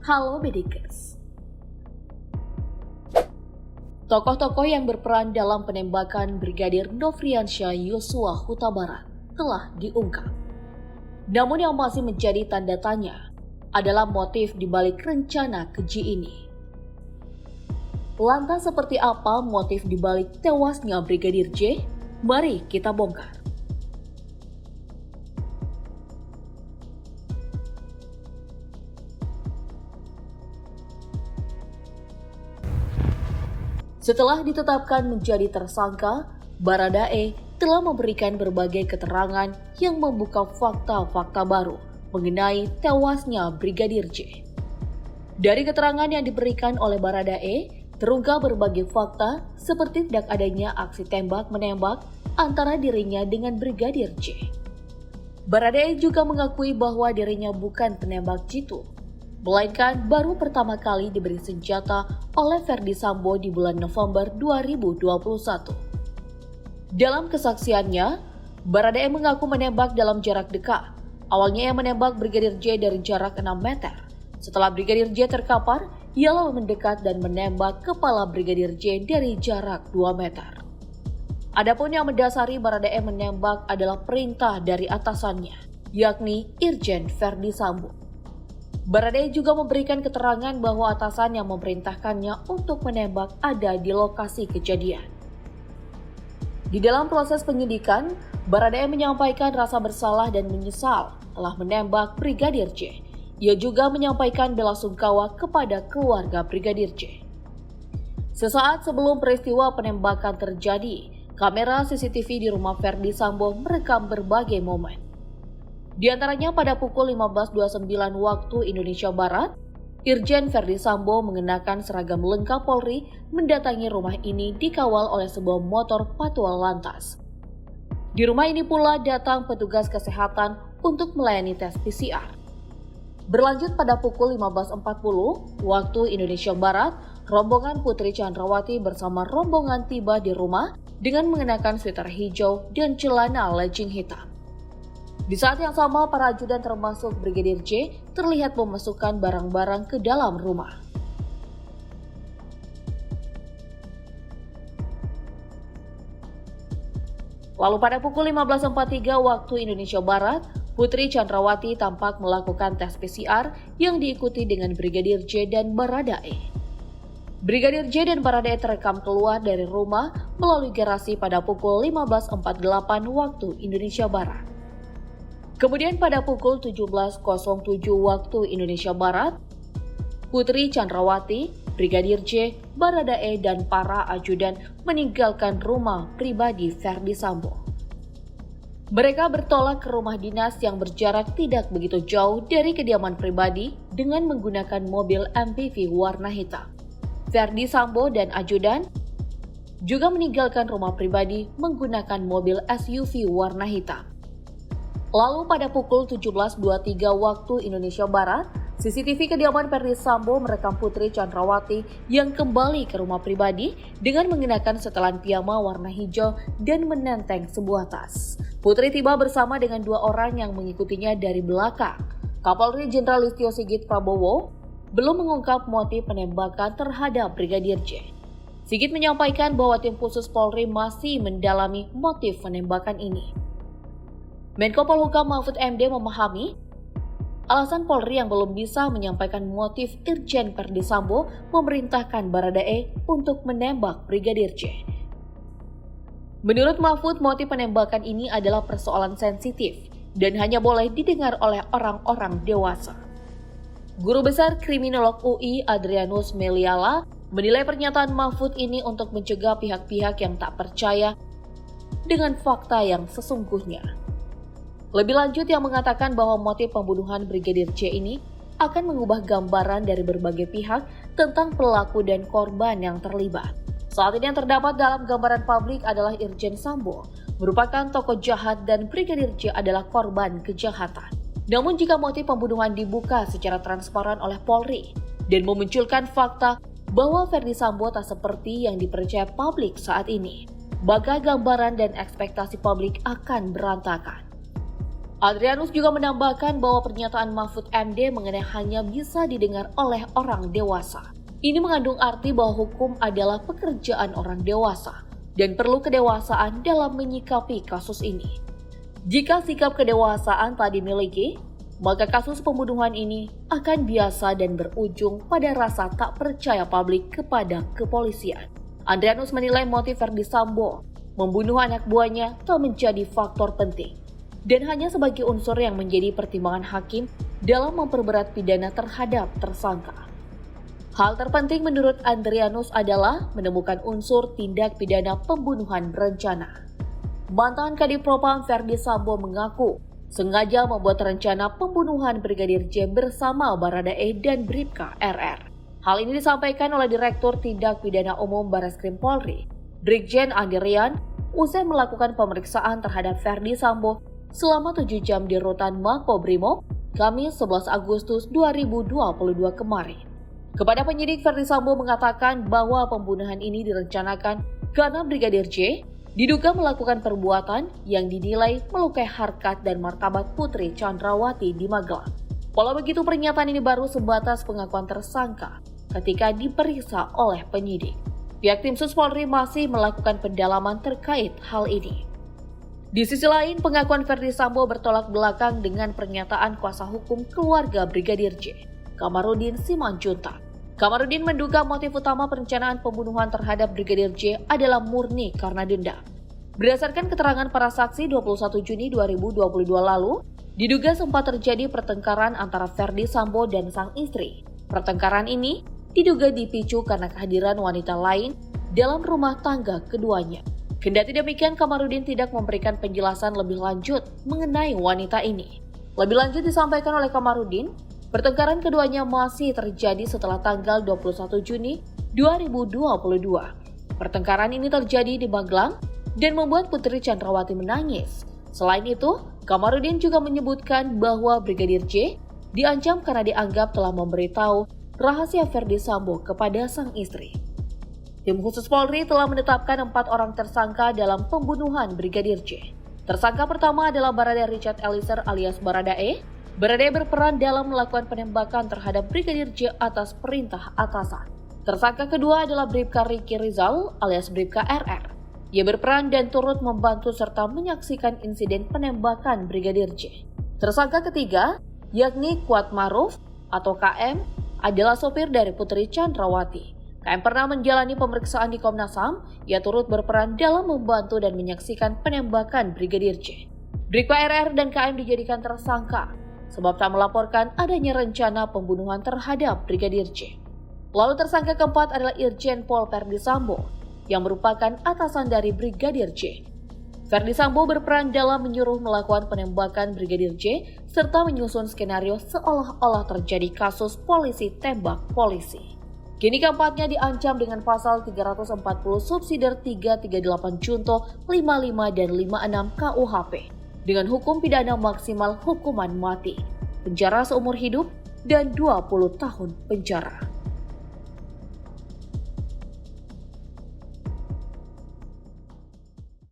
Halo Bedikers. Tokoh-tokoh yang berperan dalam penembakan Brigadir Nofriansyah Yosua Huta Barat telah diungkap. Namun yang masih menjadi tanda tanya adalah motif di balik rencana keji ini. Lantas seperti apa motif di balik tewasnya Brigadir J? Mari kita bongkar. Setelah ditetapkan menjadi tersangka, Baradae telah memberikan berbagai keterangan yang membuka fakta-fakta baru mengenai tewasnya Brigadir J. Dari keterangan yang diberikan oleh Baradae, terungkap berbagai fakta seperti tidak adanya aksi tembak-menembak antara dirinya dengan Brigadir J. Baradae juga mengakui bahwa dirinya bukan penembak jitu, melainkan baru pertama kali diberi senjata oleh Ferdy Sambo di bulan November 2021. Dalam kesaksiannya, Baradae mengaku menembak dalam jarak dekat. Awalnya ia menembak Brigadir J dari jarak 6 meter. Setelah Brigadir J terkapar, ia lalu mendekat dan menembak kepala Brigadir J dari jarak 2 meter. Adapun yang mendasari Baradae menembak adalah perintah dari atasannya, yakni Irjen Ferdy Sambo. Baradae juga memberikan keterangan bahwa atasan yang memerintahkannya untuk menembak ada di lokasi kejadian. Di dalam proses penyidikan, Baradae menyampaikan rasa bersalah dan menyesal telah menembak Brigadir J. Ia juga menyampaikan belasungkawa kepada keluarga Brigadir J. Sesaat sebelum peristiwa penembakan terjadi, kamera CCTV di rumah Ferdy Sambo merekam berbagai momen. Di antaranya pada pukul 15.29 waktu Indonesia Barat, Irjen Ferdy Sambo mengenakan seragam lengkap Polri mendatangi rumah ini dikawal oleh sebuah motor Patwal Lantas. Di rumah ini pula datang petugas kesehatan untuk melayani tes PCR. Berlanjut pada pukul 15.40 waktu Indonesia Barat, rombongan Putri Chandrawati bersama rombongan tiba di rumah dengan mengenakan sweater hijau dan celana legging hitam. Di saat yang sama, para ajudan termasuk Brigadir J terlihat memasukkan barang-barang ke dalam rumah. Lalu pada pukul 15.43 waktu Indonesia Barat, Putri Chandrawati tampak melakukan tes PCR yang diikuti dengan Brigadir J dan Baradae. Brigadir J dan Baradae terekam keluar dari rumah melalui garasi pada pukul 15.48 waktu Indonesia Barat. Kemudian pada pukul 17.07 waktu Indonesia Barat, Putri Chandrawati, Brigadir J, Baradae, dan para ajudan meninggalkan rumah pribadi Ferdy Sambo. Mereka bertolak ke rumah dinas yang berjarak tidak begitu jauh dari kediaman pribadi dengan menggunakan mobil MPV warna hitam. Ferdy Sambo dan ajudan juga meninggalkan rumah pribadi menggunakan mobil SUV warna hitam. Lalu pada pukul 17.23 waktu Indonesia Barat, CCTV kediaman Ferdy Sambo merekam Putri Chandrawati yang kembali ke rumah pribadi dengan mengenakan setelan piyama warna hijau dan menenteng sebuah tas. Putri tiba bersama dengan 2 orang yang mengikutinya dari belakang. Kapolri Jenderal Listio Sigit Prabowo belum mengungkap motif penembakan terhadap Brigadir J. Sigit menyampaikan bahwa tim khusus Polri masih mendalami motif penembakan ini. Menko Polhukam Mahfud MD memahami alasan Polri yang belum bisa menyampaikan motif Irjen Ferdy Sambo memerintahkan Baradae untuk menembak Brigadir J. Menurut Mahfud, motif penembakan ini adalah persoalan sensitif dan hanya boleh didengar oleh orang-orang dewasa. Guru Besar Kriminolog UI Adrianus Meliala menilai pernyataan Mahfud ini untuk mencegah pihak-pihak yang tak percaya dengan fakta yang sesungguhnya. Lebih lanjut, yang mengatakan bahwa motif pembunuhan Brigadir J ini akan mengubah gambaran dari berbagai pihak tentang pelaku dan korban yang terlibat. Saat ini yang terdapat dalam gambaran publik adalah Irjen Sambo, merupakan tokoh jahat dan Brigadir J adalah korban kejahatan. Namun jika motif pembunuhan dibuka secara transparan oleh Polri dan memunculkan fakta bahwa Ferdy Sambo tak seperti yang dipercaya publik saat ini, maka gambaran dan ekspektasi publik akan berantakan. Adrianus juga menambahkan bahwa pernyataan Mahfud MD mengenai hanya bisa didengar oleh orang dewasa. Ini mengandung arti bahwa hukum adalah pekerjaan orang dewasa dan perlu kedewasaan dalam menyikapi kasus ini. Jika sikap kedewasaan tak dimiliki, maka kasus pembunuhan ini akan biasa dan berujung pada rasa tak percaya publik kepada kepolisian. Adrianus menilai motif Ferdy Sambo membunuh anak buahnya tak menjadi faktor penting dan hanya sebagai unsur yang menjadi pertimbangan hakim dalam memperberat pidana terhadap tersangka. Hal terpenting menurut Adrianus adalah menemukan unsur tindak pidana pembunuhan berencana. Mantan Kadif Propam Ferdy Sambo mengaku sengaja membuat rencana pembunuhan Brigadir J bersama Baradae dan Bribka RR. Hal ini disampaikan oleh Direktur Tindak Pidana Umum Barreskrim Polri, Brigjen Andi Rian, usai melakukan pemeriksaan terhadap Ferdy Sambo selama 7 jam di rutan Makobrimob, Kamis 11 Agustus 2022 kemarin. Kepada penyidik, Ferdy Sambo mengatakan bahwa pembunuhan ini direncanakan karena Brigadir J diduga melakukan perbuatan yang dinilai melukai harkat dan martabat Putri Chandrawati di Magelang. Walau begitu, pernyataan ini baru sebatas pengakuan tersangka ketika diperiksa oleh penyidik. Pihak tim Sus Polri masih melakukan pendalaman terkait hal ini. Di sisi lain, pengakuan Ferdy Sambo bertolak belakang dengan pernyataan kuasa hukum keluarga Brigadir J, Kamarudin Simanjuntak. Kamarudin menduga motif utama perencanaan pembunuhan terhadap Brigadir J adalah murni karena dendam. Berdasarkan keterangan para saksi 21 Juni 2022 lalu, diduga sempat terjadi pertengkaran antara Ferdy Sambo dan sang istri. Pertengkaran ini diduga dipicu karena kehadiran wanita lain dalam rumah tangga keduanya. Kendati demikian, Kamarudin tidak memberikan penjelasan lebih lanjut mengenai wanita ini. Lebih lanjut disampaikan oleh Kamarudin, pertengkaran keduanya masih terjadi setelah tanggal 21 Juni 2022. Pertengkaran ini terjadi di Magelang dan membuat Putri Chandrawati menangis. Selain itu, Kamarudin juga menyebutkan bahwa Brigadir J diancam karena dianggap telah memberitahu rahasia Ferdy Sambo kepada sang istri. Tim khusus Polri telah menetapkan 4 orang tersangka dalam pembunuhan Brigadir J. Tersangka pertama adalah Baradae Richard Eliezer alias Baradae. Baradae berperan dalam melakukan penembakan terhadap Brigadir J atas perintah atasan. Tersangka kedua adalah Bribka Riki Rizal alias Bribka RR. Ia berperan dan turut membantu serta menyaksikan insiden penembakan Brigadir J. Tersangka ketiga, yakni Kuat Maruf atau KM, adalah sopir dari Putri Chandrawati. KM pernah menjalani pemeriksaan di Komnas HAM. Ia turut berperan dalam membantu dan menyaksikan penembakan Brigadir J. Bribka RR dan KM dijadikan tersangka sebab tak melaporkan adanya rencana pembunuhan terhadap Brigadir J. Lalu tersangka keempat adalah Irjen Pol Ferdy Sambo yang merupakan atasan dari Brigadir J. Ferdy Sambo berperan dalam menyuruh melakukan penembakan Brigadir J serta menyusun skenario seolah-olah terjadi kasus polisi tembak polisi. Kini keempatnya diancam dengan pasal 340 subsidiar 338 Junto 55 dan 56 KUHP dengan hukum pidana maksimal hukuman mati, penjara seumur hidup, dan 20 tahun penjara.